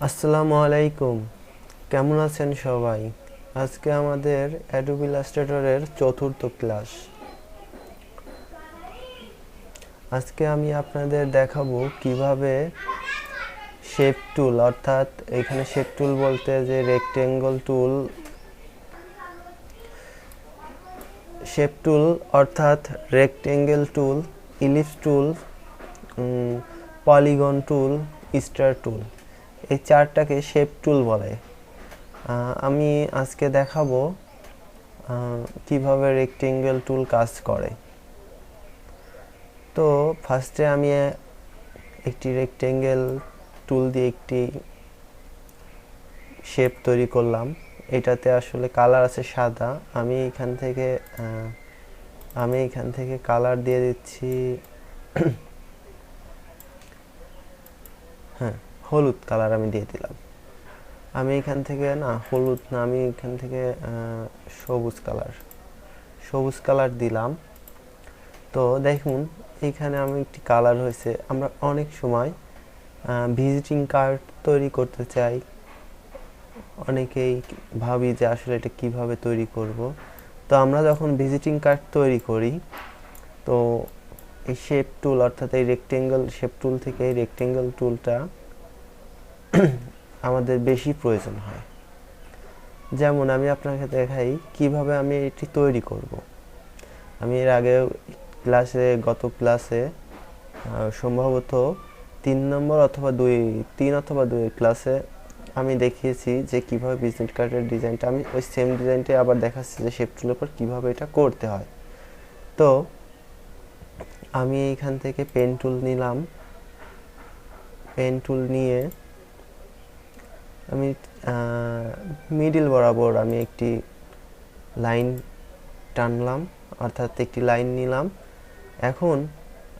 আসসালামু আলাইকুম। কেমন আছেন সবাই? আজকে আমাদের অ্যাডোবি ইলাস্ট্রেটরের চতুর্থ ক্লাস। আজকে আমি আপনাদের দেখাবো কিভাবে শেপ টুল, অর্থাৎ এখানে শেপ টুল বলতে যে রেক্টেঙ্গল টুল, শেপ টুল অর্থাৎ rectangle tool, ellipse tool, polygon tool, star tool, এই চারটাকে শেপ টুল বলে। আমি আজকে দেখাবো কিভাবে রেক্টেঙ্গেল টুল কাজ করে। তো ফার্স্টে আমি একটি রেক্টেঙ্গেল টুল দিয়ে একটি শেপ তৈরি করলাম। এটাতে আসলে কালার আছে সাদা। আমি এখান থেকে কালার দিয়ে দিচ্ছি হ্যাঁ, হলুদ কালার আমি দিয়ে দিলাম। আমি এখান থেকে হলুদ না, আমি এখান থেকে সবুজ কালার দিলাম। তো দেখুন এইখানে আমি একটি কালার হয়েছে। আমরা অনেক সময় ভিজিটিং কার্ড তৈরি করতে চাই, অনেকেই ভাবি যে আসলে এটা কিভাবে তৈরি করব। তো আমরা যখন ভিজিটিং কার্ড তৈরি করি, তো এই শেপ টুল অর্থাৎ এই রেক্টেঙ্গল শেপ টুল থেকে এই রেক্টেঙ্গল টুলটা আমাদের বেশি প্রয়োজন হয়। যেমন আমি আপনাকে দেখাই কিভাবে আমি এটি তৈরি করব। আমি এর আগে গত ক্লাসে সম্ভবত 3 অথবা 2 ক্লাসে আমি দেখিয়েছি যে কিভাবে ভিজিট কার্ডের ডিজাইনটা, আমি ওই সেম ডিজাইনটাই আবার দেখাচ্ছি যে শেপ টুলের উপর কিভাবে এটা করতে হয়। তো আমি এখান থেকে পেন টুল নিলাম। পেন টুল নিয়ে আমি মিডিল বরাবর আমি একটি লাইন টানলাম, অর্থাৎ একটি লাইন নিলাম। এখন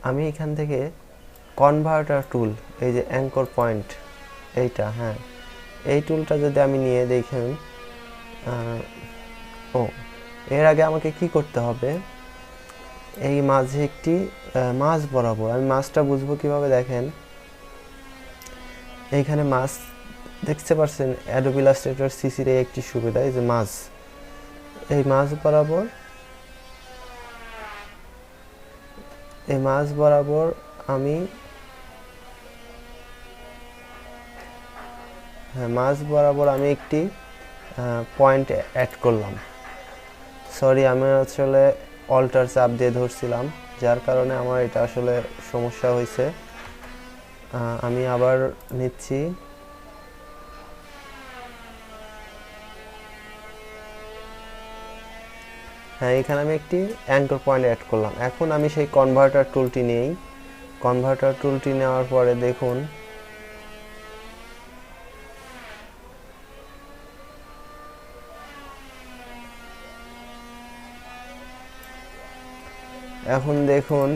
আমি এখান থেকে কনভার্টার টুল, এই যে অ্যাঙ্কর পয়েন্ট, এইটা, হ্যাঁ, এই টুলটা যদি আমি নিয়ে দেখেন, এর আগে আমাকে কি করতে হবে, এই মাঝে একটি মাছ বরাবর, আমি মাছটা বুঝবো কিভাবে, দেখেন এইখানে মাছ দেখতে পাচ্ছেন। অ্যাডোবি ইলাস্ট্রেটর সিসির একটি সুবিধা, এই যে মাছ, এই মাছ বরাবর আমি মাছ বরাবর আমি একটি পয়েন্ট অ্যাড করলাম। সরি, আমি আসলে অল্টার চাপ দিয়ে ধরছিলাম, যার কারণে আমার এটা আসলে সমস্যা হয়েছে। আমি আবার নিচ্ছি। হ্যাঁ, এখানে আমি একটি অ্যাঙ্কর পয়েন্ট অ্যাড করলাম। এখন আমি সেই কনভার্টার টুলটি নেই। কনভার্টার টুলটি নেওয়ার পরে দেখুন এখন দেখুন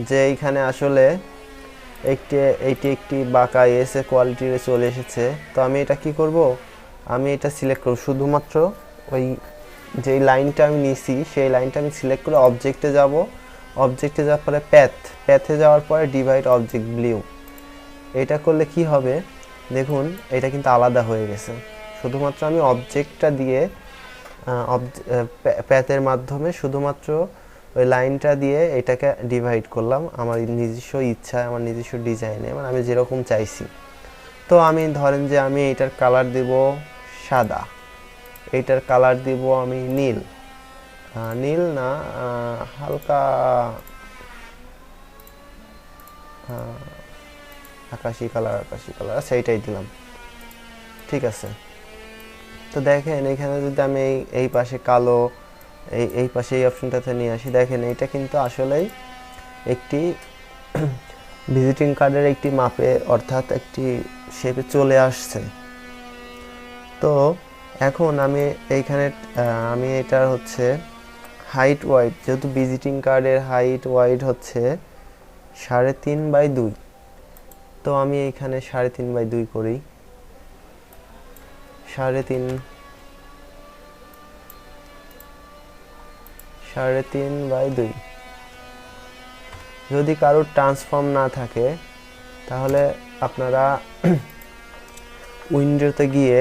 যে এইখানে আসলে এইটি একটি বাঁকা এসে কোয়ালিটির চলে এসেছে। তো আমি এটা কি করব, আমি এটা সিলেক্ট করব, শুধুমাত্র ওই যেই লাইনটা আমি নিছি সেই লাইনটা আমি সিলেক্ট করে অবজেক্টে যাব। অবজেক্টে যাওয়ার পরে প্যাথে যাওয়ার পরে ডিভাইড অবজেক্ট ব্লিউ, এটা করলে কি হবে দেখুন, এটা কিন্তু আলাদা হয়ে গেছে। শুধুমাত্র আমি অবজেক্টটা দিয়ে প্যাথের মাধ্যমে শুধুমাত্র ওই লাইনটা দিয়ে এটাকে ডিভাইড করলাম আমার নিজস্ব ইচ্ছায়, আমার নিজস্ব ডিজাইনে, মানে আমি যেরকম চাইছি। তো আমি ধরেন যে আমি এটার কালার দিব সাদা, এইটার কালার দিব আমি নীল, নীল না, হালকা আকাশি কালার, সেইটাই দিলাম। ঠিক আছে। তো দেখেন এখানে যদি আমি এই পাশে কালো, এই পাশে এই অপশনটাতে নিয়ে আসি, দেখেন এটা কিন্তু আসলেই একটি ভিজিটিং কার্ডের একটি মাপে, অর্থাৎ একটি শেপে চলে আসছে। তো এখন আমি এইখানে আমি এটার হচ্ছে হাইট ওয়াইড, যেহেতু ভিজিটিং কার্ডের হাইট ওয়াইড হচ্ছে 3.5/2, তো আমি এখানে 3.5/2 করি। 3.5/2। যদি কারোর ট্রান্সফর্ম না থাকে তাহলে আপনারা উইন্ডোতে গিয়ে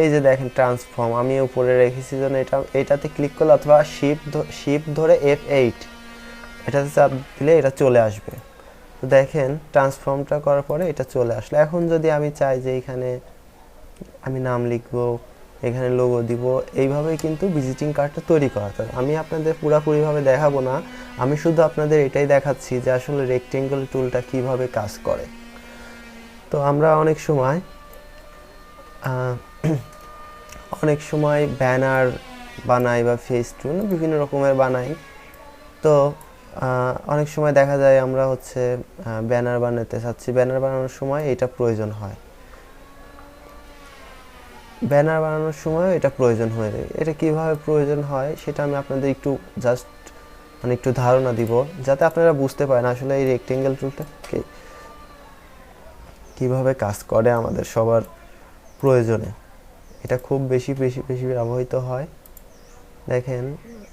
এই যে দেখেন ট্রান্সফর্ম আমি উপরে রেখেছি জন্য এটাতে ক্লিক করলে অথবা শিফট ধরে F8 এটাতে চাপ দিলে এটা চলে আসবে। তো দেখেন ট্রান্সফর্মটা করার পরে এটা চলে আসলো। এখন যদি আমি চাই যে এখানে আমি নাম লিখবো, এখানে লোগো দিব, এইভাবেই কিন্তু ভিজিটিং কার্ডটা তৈরি করা যায়। আমি আপনাদের পুরোপুরিভাবে দেখাবো না, আমি শুধু আপনাদের এটাই দেখাচ্ছি যে আসলে রেক্টেঙ্গল টুলটা কিভাবে কাজ করে। তো আমরা অনেক সময় ব্যানার বানাই বা ফেস টুল বিভিন্ন রকমের বানাই। তো অনেক সময় দেখা যায় আমরা হচ্ছে ব্যানার বানাতে চাচ্ছি, ব্যানার বানানোর সময় এটা প্রয়োজন হয়, ব্যানার বানানোর সময় এটা প্রয়োজন হয়ে যায়। এটা কিভাবে প্রয়োজন হয় সেটা আমি আপনাদের একটু জাস্ট একটু ধারণা দিব, যাতে আপনারা বুঝতে পারেন আসলে এই রেক্টেঙ্গেল টুলটা কিভাবে কাজ করে আমাদের সবার প্রয়োজনে। এটা খুব বেশি ব্যবহৃত হয়। দেখেন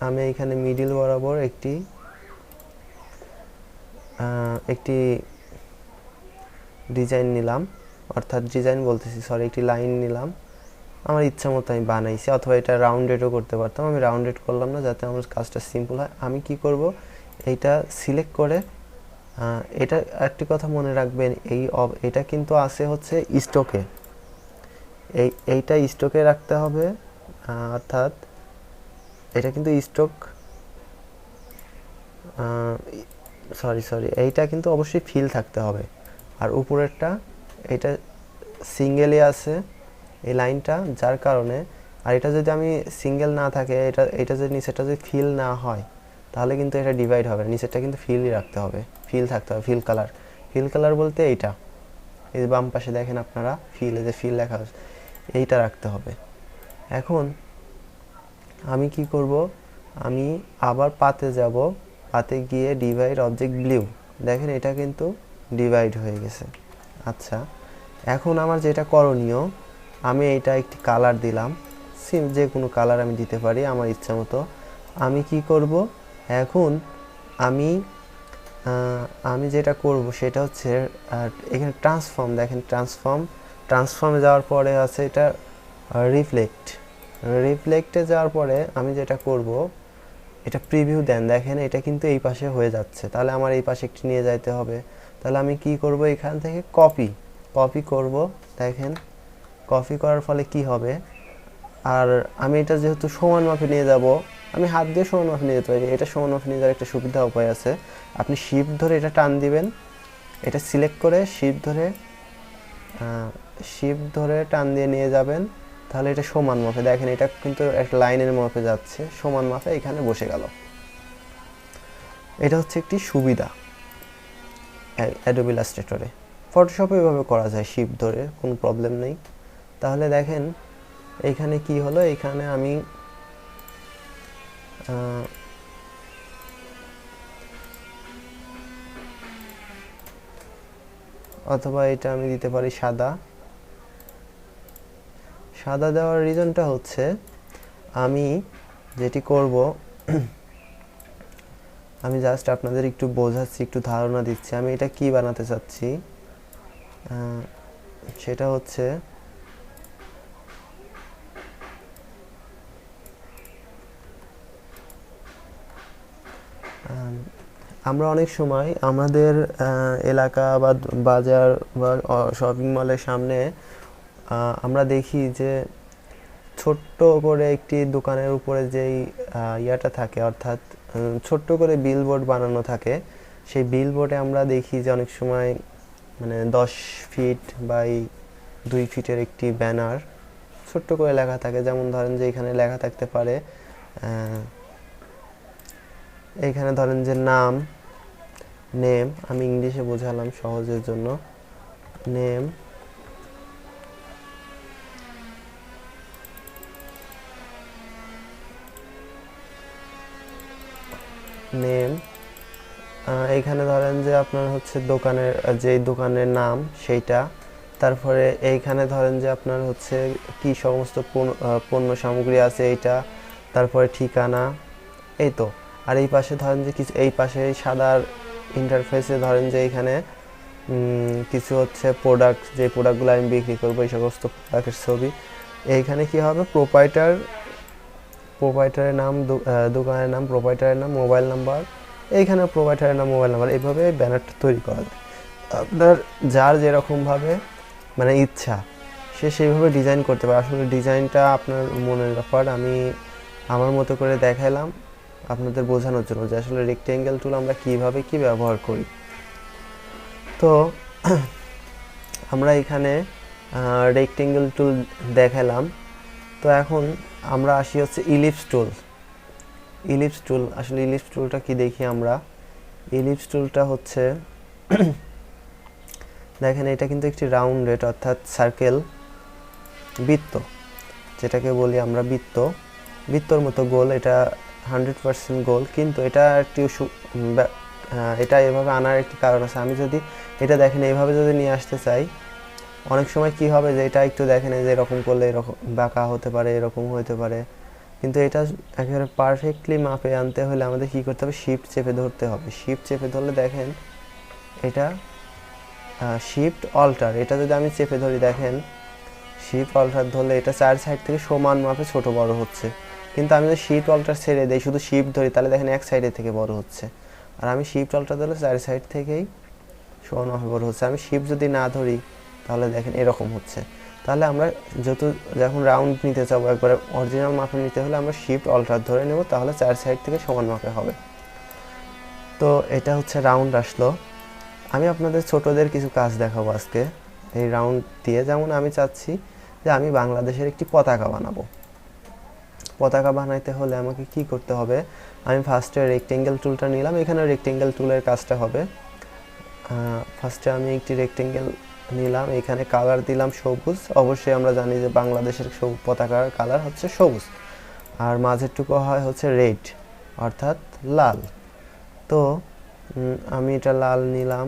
আমি এখানে মিডিল বরাবর একটি ডিজাইন নিলাম, অর্থাৎ ডিজাইন বলতেছি সরি, একটি লাইন নিলাম, আমার ইচ্ছা মতো আমি বানাইছি, অথবা এটা রাউন্ডেডও করতে পারতাম, আমি রাউন্ডেড করলাম না যাতে আমার কাজটা সিম্পল হয়। আমি কি করব, এইটা সিলেক্ট করে এটা একটি কথা মনে রাখবেন, এটা কিন্তু আছে হচ্ছে স্টকে, এইটা স্টকে রাখতে হবে, অর্থাৎ এটা কিন্তু স্টক সরি এইটা কিন্তু অবশ্যই ফিল থাকতে হবে। আর উপরেরটা এটা সিঙ্গেলই আছে এই লাইনটা, যার কারণে, আর এটা যদি আমি সিঙ্গেল না থাকে, এটা যদি নিচেটা যদি ফিল না হয় তাহলে কিন্তু এটা ডিভাইড হবে, নিচেরটা কিন্তু ফিলই রাখতে হবে, ফিল থাকতে হবে, ফিল কালার বলতে এইটা, এই যে বাম পাশে দেখেন আপনারা ফিল লেখা আছে, এইটা রাখতে হবে। এখন আমি কি করব, আমি আবার পাতে যাব, পাতে গিয়ে ডিভাইড অবজেক্ট ব্লু, দেখেন এটা কিন্তু ডিভাইড হয়ে গেছে। আচ্ছা, এখন আমার যেটা করণীয়, আমি এটা একটি কালার দিলাম, যে কোনো কালার আমি দিতে পারি আমার ইচ্ছা মতো। আমি কি করব, এখন আমি যেটা করব সেটা হচ্ছে এখানে ট্রান্সফর্ম, দেখেন ট্রান্সফর্মে যাওয়ার পরে আছে এটা রিফ্লেক্টে যাওয়ার পরে আমি যেটা করব, এটা প্রিভিউ দেন, দেখেন এটা কিন্তু এই পাশে হয়ে যাচ্ছে, তাহলে আমার এই পাশে একটু নিয়ে যাইতে হবে। তাহলে আমি কি করব, এখান থেকে কপি করব, দেখেন কপি করার ফলে কি হবে, আর আমি এটা যেহেতু সমান মাপে নিয়ে যাব, আমি হাত দিয়ে সমান মাপে নিয়ে যেতে পারি, এটা সমান মাপে নিয়ে যাওয়ার একটা সুবিধা উপায় আছে, আপনি শিফট ধরে এটা টান দিবেন, এটা সিলেক্ট করে শিফট ধরে টান দিয়ে নিয়ে যাবেন, তাহলে এটা সমান মাপে, দেখেন এটা কিন্তু একটা লাইনের মাপে যাচ্ছে, সমান মাপে এখানে বসে গেল। এটা হচ্ছে একটি সুবিধা অ্যাডোবি ইলাস্ট্রেটরে। ফটোশপে এভাবে করা যায়, শিফট ধরে, কোনো প্রবলেম নেই। তাহলে দেখেন এইখানে কি হলো, এখানে আমি অথবা এটা আমি দিতে পারি সাদা দেওয়ার রিজনটা হচ্ছে, আমি যেটি করব আমি জাস্ট আপনাদের একটু বোঝাচ্ছি, একটু ধারণা দিচ্ছি আমি এটা কি বানাতে চাচ্ছি। সেটা হচ্ছে আমরা অনেক সময় আমাদের এলাকা বা বাজার বা শপিং মলের সামনে আমরা দেখি যে ছোট্ট করে একটি দোকানের উপরে যেই ইয়াটা থাকে, অর্থাৎ ছোট্ট করে বিলবোর্ড বানানো থাকে, সেই বিলবোর্ডে আমরা দেখি যে অনেক সময় 10 ফিট বাই 2 ফিটের একটি ব্যানার ছোট্ট করে লেখা থাকে, যেমন ধরেন যে এখানে লেখা থাকতে পারে, এইখানে ধরেন যে নেম, আমি ইংলিশে বোঝালাম সহজের জন্য, নেম, এইখানে ধরেন যে আপনার হচ্ছে দোকানের নাম সেইটা, তারপরে এইখানে ধরেন যে আপনার হচ্ছে কি সমস্ত পণ্য সামগ্রী আছে এইটা, তারপরে ঠিকানা, এই তো। আর এই পাশে ধরেন যে কিছু, এই পাশে ইন্টারফেসে ধরেন যে এখানে কিছু হচ্ছে প্রোডাক্ট, যে প্রোডাক্টগুলো আমি বিক্রি করবো এই সমস্ত প্রোডাক্টের ছবি। এইখানে কি হবে, প্রোপাইটারের নাম, দোকানের নাম, প্রোপাইটারের নাম, মোবাইল নাম্বার, এইখানে প্রোপাইটারের নাম, মোবাইল নাম্বার, এইভাবে ব্যানারটা তৈরি করা যায়। আপনার যার যেরকমভাবে মানে ইচ্ছা সে সেইভাবে ডিজাইন করতে পারে। আসলে ডিজাইনটা আপনার মনের ব্যাপার। আমি আমার মতো করে দেখাইলাম আপনাদের বোঝানোর জন্য যে আসলে রেক্টেঙ্গেল টুল আমরা কীভাবে কী ব্যবহার করি। তো আমরা এখানে রেক্টেঙ্গেল টুল দেখালাম। তো এখন আমরা আসি হচ্ছে ইলিপস টুল। আসলে ইলিপস টুলটা কি দেখি আমরা। ইলিপস টুলটা হচ্ছে দেখেন এটা কিন্তু একটি রাউন্ডেড অর্থাৎ সার্কেল, বৃত্ত যেটাকে বলি আমরা, বৃত্তর মতো গোল। এটা 100% গোল, কিন্তু এটা একটি এটা এভাবে আনার একটি কারণ আছে। আমি যদি এটা দেখেন এইভাবে যদি নিয়ে আসতে চাই, অনেক সময় কি হবে যে এটা একটু দেখেন যে এরকম করলে এরকম বাঁকা হতে পারে, এরকম হতে পারে, কিন্তু এটা একেবারে পারফেক্টলি মাপে আনতে হলে আমাদের কী করতে হবে, শিফট চেপে ধরতে হবে। শিফট চেপে ধরলে দেখেন এটা শিফট অল্টার, এটা যদি আমি চেপে ধরি দেখেন শিফট অল্টার ধরলে এটা 4 সাইড থেকে সমান মাপে ছোট বড় হচ্ছে। কিন্তু আমি যদি শিফট অল্টার ছেড়ে দিই, শুধু শিফট ধরি, তাহলে দেখেন এক সাইডে থেকে বড় হচ্ছে। আর আমি শিফট অল্টার ধরলে 4 সাইড থেকেই সমান মাপে বড় হচ্ছে। আমি শিফট যদি না ধরি তাহলে দেখেন এরকম হচ্ছে। তাহলে আমরা যখন রাউন্ড নিতে চাবো, একবারে অরিজিনাল মাপে নিতে হলে আমরা শিফট অল্টার ধরে নেব, তাহলে 4 সাইড থেকে সমান মাপে হবে। তো এটা হচ্ছে রাউন্ড আসলো। আমি আপনাদের ছোটদের কিছু কাজ দেখাবো আজকে এই রাউন্ড দিয়ে। যেমন আমি চাচ্ছি যে আমি বাংলাদেশের একটি পতাকা বানাবো। পতাকা বানাইতে হলে আমাকে কি করতে হবে, আমি ফার্স্টে রেক্টেঙ্গেল টুলটা নিলাম। এখানে রেক্টেঙ্গেল টুলের কাজটা হবে, ফার্স্টে আমি একটি রেক্টেঙ্গেল নিলাম, এখানে কালার দিলাম সবুজ। অবশ্যই আমরা জানি যে বাংলাদেশের পতাকার কালার হচ্ছে সবুজ, আর মাঝেরটুকু হয় হচ্ছে রেড অর্থাৎ লাল। তো আমি এটা লাল নিলাম,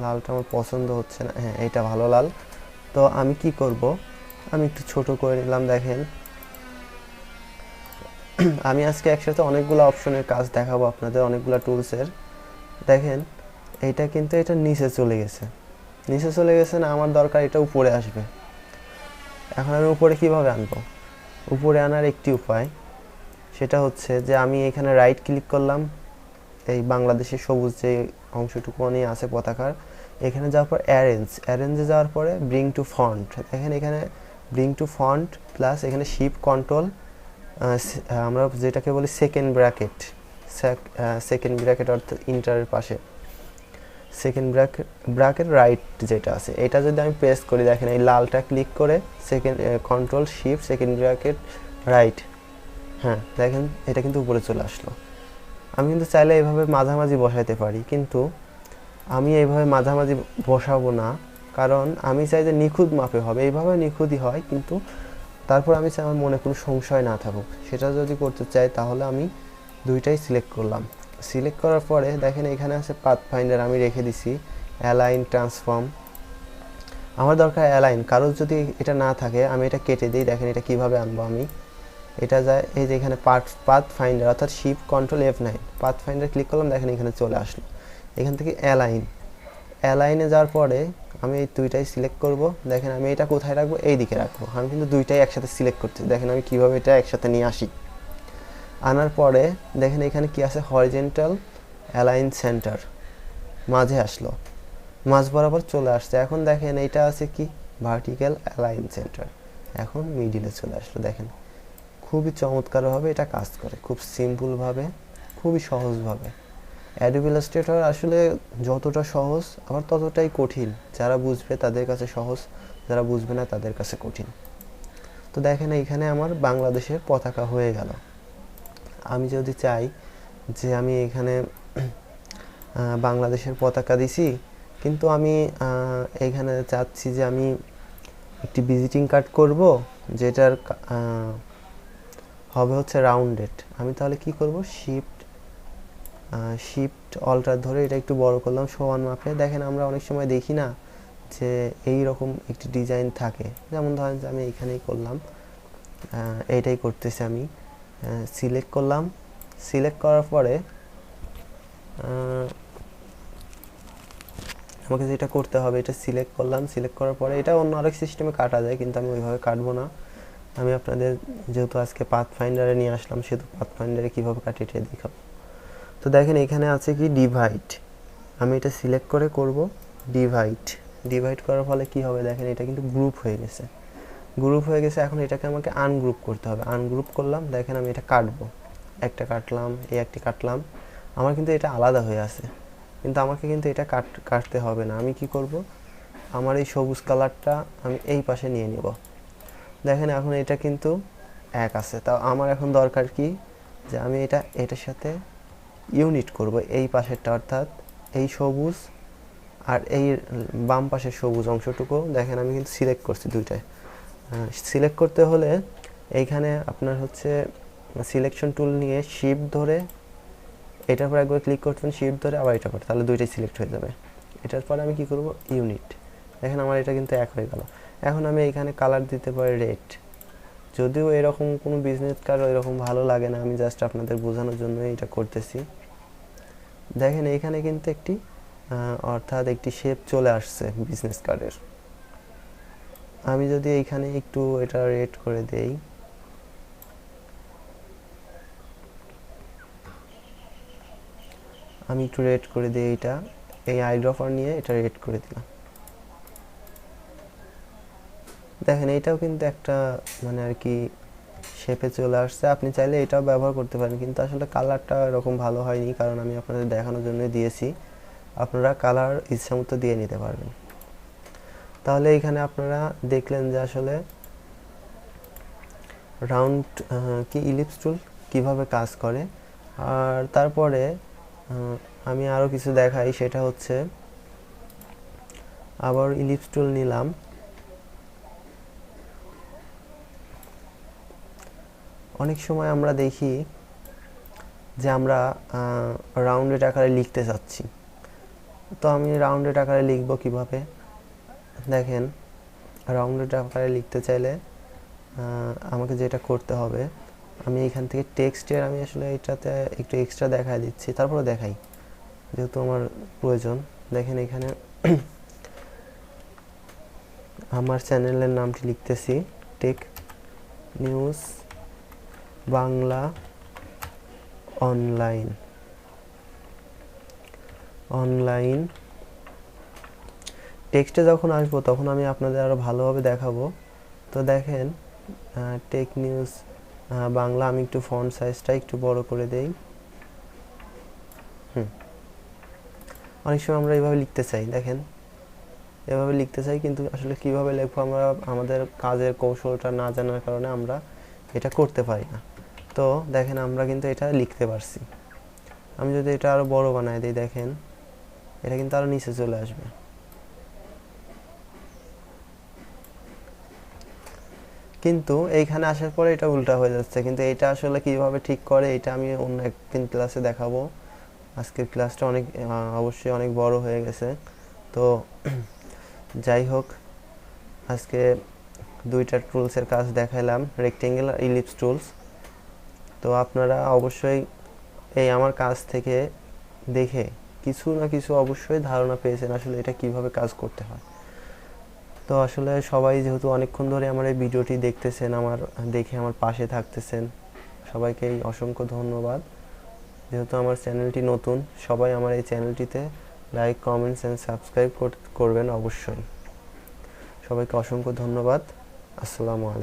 লালটা আমার পছন্দ হচ্ছে না, হ্যাঁ এটা ভালো লাল। তো আমি কি করব, আমি একটু ছোট করে নিলাম। দেখেন আমি আজকে একসাথে অনেকগুলো অপশনের কাজ দেখাবো আপনাদের, অনেকগুলো টুলসের। দেখেন এইটা কিন্তু এটা নিচে চলে গেছে না, আমার দরকার এটা উপরে আসবে। এখন আমি উপরে কিভাবে আনবো, উপরে আনার একটি উপায়, সেটা হচ্ছে যে আমি এখানে রাইট ক্লিক করলাম, এই বাংলাদেশের সবুজ যে অংশটুকু নিয়ে আছে পতাকার, এখানে যাওয়ার পর অ্যারেঞ্জে যাওয়ার পরে ব্রিং টু ফন্ট। দেখেন এখানে ব্রিং টু ফন্ট প্লাস এখানে শিফট কন্ট্রোল, আমরা যেটাকে বলি সেকেন্ড ব্র্যাকেট অর্থাৎ ইন্টারের পাশে সেকেন্ড ব্র্যাকেট রাইট যেটা আছে, এটা যদি আমি প্রেস করি, দেখেন এই লালটা ক্লিক করে second control shift second bracket right, হ্যাঁ দেখেন এটা কিন্তু উপরে চলে আসলো। আমি কিন্তু চাইলে এইভাবে মাঝামাঝি বসাইতে পারি, কিন্তু আমি এইভাবে মাঝামাঝি বসাবো না, কারণ আমি চাই যে নিখুঁত মাপে হবে। এইভাবে নিখুঁতই হয়, কিন্তু তারপর আমি চাই আমার মনে কোনো সংশয় না থাকুক। সেটা যদি করতে চাই তাহলে আমি দুইটাই সিলেক্ট করলাম। সিলেক্ট করার পরে দেখেন এখানে আছে পাথ ফাইন্ডার, আমি রেখে দিছি অ্যালাইন ট্রান্সফর্ম, আমার দরকার অ্যালাইন। কারোর যদি এটা না থাকে আমি এটা কেটে দিই। দেখেন এটা কিভাবে আনবো আমি, এটা যায় এই যে এখানে পাথ ফাইন্ডার অর্থাৎ shift control F9, path finder click করলাম, দেখেন এখানে চলে আসলো। এখান থেকে অ্যালাইনে যাওয়ার পরে আমি এই দুইটাই সিলেক্ট করব। দেখেন আমি এটা কোথায় রাখবো, এই দিকে রাখবো। আমি কিন্তু দুইটাই একসাথে সিলেক্ট করছি, দেখেন আমি কিভাবে এটা একসাথে নিয়ে আসি। আনার পরে দেখেন এখানে কি আছে, হরিজেন্টাল অ্যালাইন সেন্টার, মাঝে আসলো, মাঝ বরাবর চলে আসছে। এখন দেখেন এইটা আছে কি ভার্টিক্যাল অ্যালাইন সেন্টার, এখন মিডিলে চলে আসলো। দেখেন খুবই চমৎকারভাবে এটা কাজ করে, খুব সিম্পলভাবে, খুবই সহজভাবে। অ্যাডোবি ইলাস্ট্রেটর আসলে যতটা সহজ আবার ততটাই কঠিন। যারা বুঝবে তাদের কাছে সহজ, যারা বুঝবে না তাদের কাছে কঠিন। তো দেখেন এইখানে আমার বাংলাদেশের পতাকা হয়ে গেল। আমি যদি চাই যে আমি এখানে বাংলাদেশের পতাকা দিছি, কিন্তু আমি এখানে চাচ্ছি যে আমি একটি ভিজিটিং কার্ড করব, যেটার হবে হচ্ছে রাউন্ডেড। আমি তাহলে কি করব, শিফট অল্টার ধরে এটা একটু বড় করলাম সমান মাপে। দেখেন আমরা অনেক সময় দেখি না যে এই রকম একটি ডিজাইন থাকে, যেমন ধরেন যে আমি এইখানেই করলাম, এইটাই করতেছি আমি। সিলেক্ট করলাম, সিলেক্ট করার পরে আমাকে যেটা করতে হবে, এটা সিলেক্ট করলাম, সিলেক্ট করার পরে এটা অন্য আরেক সিস্টেমে কাটা যায়, কিন্তু আমি ওইভাবে কাটবো না। আমি আপনাদের যেহেতু আজকে পাথফাইন্ডারে নিয়ে আসলাম, সেহেতু পাথফাইন্ডারে কীভাবে কাটি এটা দেখাবো। তো দেখেন এখানে আছে কি ডিভাইড, আমি এটা সিলেক্ট করে করব ডিভাইড। ডিভাইড করার ফলে কি হবে দেখেন, এটা কিন্তু গ্রুপ হয়ে গেছে, গ্রুপ হয়ে গেছে। এখন এটাকে আমাকে আনগ্রুপ করতে হবে। আনগ্রুপ করলাম, দেখেন আমি এটা কাটবো, একটা কাটলাম, এই একটি কাটলাম, আমার কিন্তু এটা আলাদা হয়ে আছে, কিন্তু আমাকে কিন্তু এটা কাটতে হবে না। আমি কি করব, আমার এই সবুজ কালারটা আমি এই পাশে নিয়ে নিব। দেখেন এখন এটা কিন্তু এক আছে, তাও আমার এখন দরকার কি, যে আমি এটার সাথে ইউনিট করব এই পাশেরটা, অর্থাৎ এই সবুজ আর এই বাম পাশের সবুজ অংশটুকু। দেখেন আমি কিন্তু সিলেক্ট করছি দুইটায়। সিলেক্ট করতে হলে এইখানে আপনার হচ্ছে সিলেকশন টুল নিয়ে শিফট ধরে এটার পর একবার ক্লিক করতেন, শিফট ধরে আবার এটা করতে, তাহলে দুইটাই সিলেক্ট হয়ে যাবে। এটার পরে আমি কি করব, ইউনিট। দেখেন আমার এটা কিন্তু এক হয়ে গেল। এখন আমি এইখানে কালার দিতে পারি রেড, যদিও এরকম কোনো বিজনেস কার্ড এরকম ভালো লাগে না, আমি জাস্ট আপনাদের বোঝানোর জন্য এটা করতেছি। দেখেন এইখানে কিন্তু একটি অর্থাৎ একটি শেপ চলে আসছে বিজনেস কার্ডের। আমি যদি এইখানে একটু এটা রেড করে দেই, আমি একটু রেড করে দিই, এটা এই আইড্রপার নিয়ে এটা রেড করে দিলাম। দেখেন এইটাও কিন্তু একটা মানে আর কি শেপে চলে আসছে। আপনি চাইলে এটাও ব্যবহার করতে পারেন, কিন্তু আসলে কালারটা এরকম ভালো হয়নি, কারণ আমি আপনাদের দেখানোর জন্য দিয়েছি। আপনারা কালার ইচ্ছামতো দিয়ে নিতে পারবেন। তাহলে এখানে আপনারা দেখলেন যে আসলে রাউন্ড কি ইলিপস টুল কীভাবে কাজ করে। আর তারপরে আমি আরও কিছু দেখাই, সেটা হচ্ছে আবার ইলিপস টুল নিলাম, অনেক সময় আমরা দেখি যে আমরা রাউন্ডেড আকারে লিখতে চাচ্ছি, তো আমি রাউন্ডেড আকারে লিখব কিভাবে, দেখেন রাউন্ডেড আকারে লিখতে চাইলে আমাকে যেটা করতে হবে, আমি এখান থেকে টেক্সটের আমি আসলে এটাতে একটু এক্সট্রা দেখাই দিচ্ছি, তারপরে দেখাই যেহেতু আমার প্রয়োজন। দেখেন এখানে আমার চ্যানেলের নামটি লিখতেছি, টেক নিউজ বাংলা অনলাইন। টেক্সটে যখন আসবো তখন আমি আপনাদের আরও ভালোভাবে দেখাবো। তো দেখেন টেক নিউজ বাংলা, আমি একটু ফন্ট সাইজটা একটু বড় করে দেই। অনেক সময় আমরা এইভাবে লিখতে চাই, দেখেন এভাবে লিখতে চাই, কিন্তু আসলে কিভাবে লিখবো আমরা আমাদের কাজের কৌশলটা না জানার কারণে আমরা এটা করতে পারি না। তো দেখেন আমরা কিন্তু এটা লিখতে পারছি। আমি যদি এটা আরও বড় বানাই দিই, দেখেন এটা কিন্তু আরও নিচে চলে আসবে। কিন্তু এইখানে আসার পরে এটা উল্টা হয়ে যাচ্ছে, কিন্তু এটা আসলে কিভাবে ঠিক করে এটা আমি অন্য একদিন ক্লাসে দেখাবো। আজকের ক্লাসটা অবশ্যই অনেক বড় হয়ে গেছে। তো যাই হোক, আজকে দুইটা টুলসের কাজ দেখাইলাম, রেক্টেঙ্গেল আর ইলিপস টুলস। তো আপনারা অবশ্যই এই আমার কাজ থেকে দেখে কিছু না কিছু অবশ্যই ধারণা পেয়েছেন আসলে এটা কিভাবে কাজ করতে হয়। তো আসলে সবাই যেহেতু অনেকক্ষণ ধরে আমার এই ভিডিওটি দেখতেছেন, দেখে আমার পাশে থাকতেছেন, সবাইকেই অসংখ্য ধন্যবাদ। যেহেতু আমার চ্যানেলটি নতুন, সবাই আমার এই চ্যানেলটিতে লাইক, কমেন্টস অ্যান্ড সাবস্ক্রাইব করবেন অবশ্যই। সবাইকে অসংখ্য ধন্যবাদ। আসসালামু আলাইকুম।